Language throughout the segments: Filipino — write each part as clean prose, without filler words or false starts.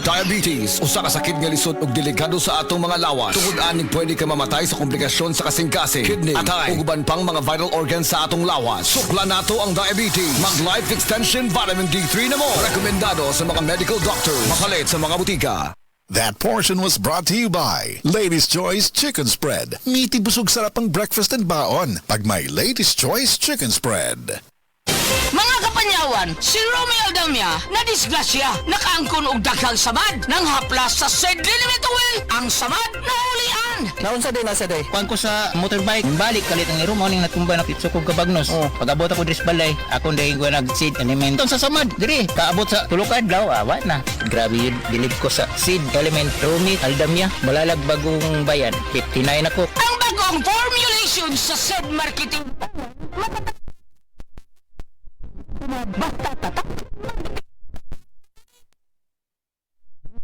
Diabetes, usa ka sakit nga lisod ug delikado sa atong mga lawas. Tungod aning pwede ka mamatay sa komplikasyon sa kasing-kasing, kidney, atay, ug uban pang mga vital organs sa atong lawas. Sukla nato ang diabetes. Mag Life Extension Vitamin D3 na mo. Rekomendado sa mga medical doctors. Makalit sa mga butika. That portion was brought to you by Ladies' Choice Chicken Spread. Meaty busog sarap ang breakfast and baon pag may Ladies' Choice Chicken Spread. Mga kapanyawan, si Romeo Aldamia na disgrasya, nakaangkon og daghang samad nang haplas sa Sed Limit Oil. Ang samad na ulian. Naunsa day? Kuan ko sa motorbike, balik kalit ang iro morning natumba na pitso kog kabagnos. Pag-abot ako dris balay, akong dayon ko nag-seed element. Sa samad, diri, kaabot sa tulo ka adlaw, awa na. Grabe yun, bilib ko sa seed element Romy Aldamia, malalag bagong bayan, 59 ako. Ang bagong formulation sa Sed Marketing.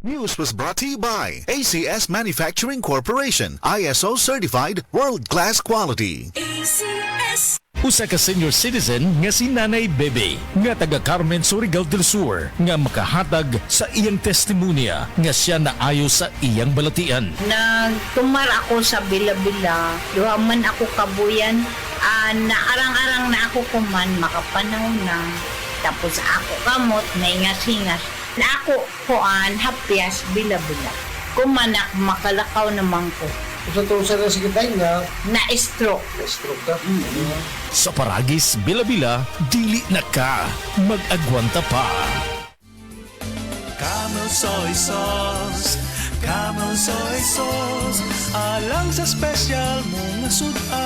News was brought to you by ACS Manufacturing Corporation, ISO certified world-class quality. ACS. Usa ka senior citizen nga si Nanay Bebe nga taga Carmen Surigao del Sur nga makahatag sa iyang testimonya nga siya naayo sa iyang balatian. Nagtumar ako sa bila-bila, duha man ako kabuyan, naarang-arang na ako kuman, makapanaw na. Tapos ako kamot, naingas-hingas. Na ako kuan, hapyas, bila-bila. Kumanak, makalakaw naman ko. Ito sa nasikitay nga. Na-stroke. Stroke ka? Sa Paragis Bila-Bila, dili na ka mag-agwanta pa. Camel soy sauce, Camel soy sauce, alang sa special mong sudan.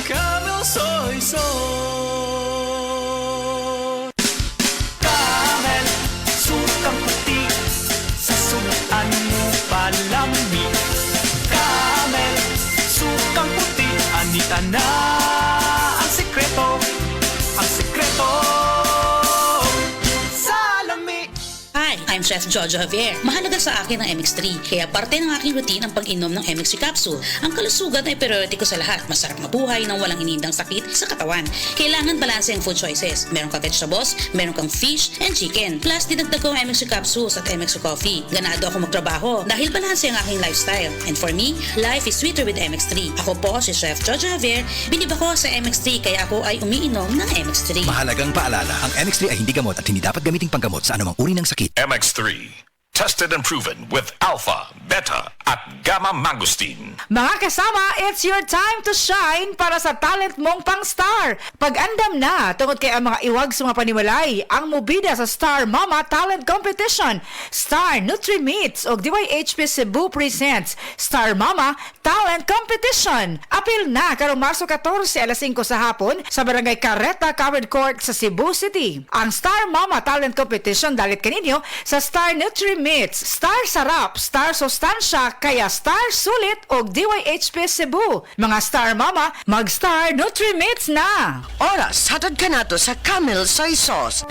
Camel soy sauce. Camel, sukang puti, sa sudan mo palami. Camel, sukang puti, anita na ang sekreto, ang sekreto. Hi, I'm Chef Jojo Javier. Mahalaga sa akin ang MX3, kaya parte ng aking routine ang pag-inom ng MX3 capsule. Ang kalusugan ay priority ko sa lahat. Masarap mabuhay nang walang inindang sakit sa katawan. Kailangan balanse ang food choices. Meron kang vegetables, meron kang fish and chicken. Plus, dinagdag ko ang MX3 capsules at MX3 coffee. Ganado ako magtrabaho dahil balanse ang aking lifestyle. And for me, life is sweeter with MX3. Ako po si Chef Jojo Javier. Bilib ako sa MX3 kaya ako ay umiinom ng MX3. Mahalagang paalala, ang MX3 ay hindi gamot at hindi dapat gamiting panggamot sa anumang uri ng sakit. MX3, tested and proven with alpha, beta, at gamma mangosteen. Mga kasama, it's your time to shine para sa talent mong pang-star. Pag-andam na, tungod kay ang mga iwag sa mga panimalay, ang mubida sa Star Mama Talent Competition. Star Nutri-Meats o DYHP Cebu presents Star Mama Talent Competition. Apil na karong Marso 14 alas 5 sa hapon sa Barangay Carreta, Covered Court sa Cebu City. Ang Star Mama Talent Competition dalit kaninyo sa Star Nutri-Meats, Star Sarap, Star Sustansya, kaya Star Sulit o DYHP Cebu. Mga Star Mama, mag-Star Nutri-Meats na! Oras, hatad ka na to sa Camel Soy Sauce.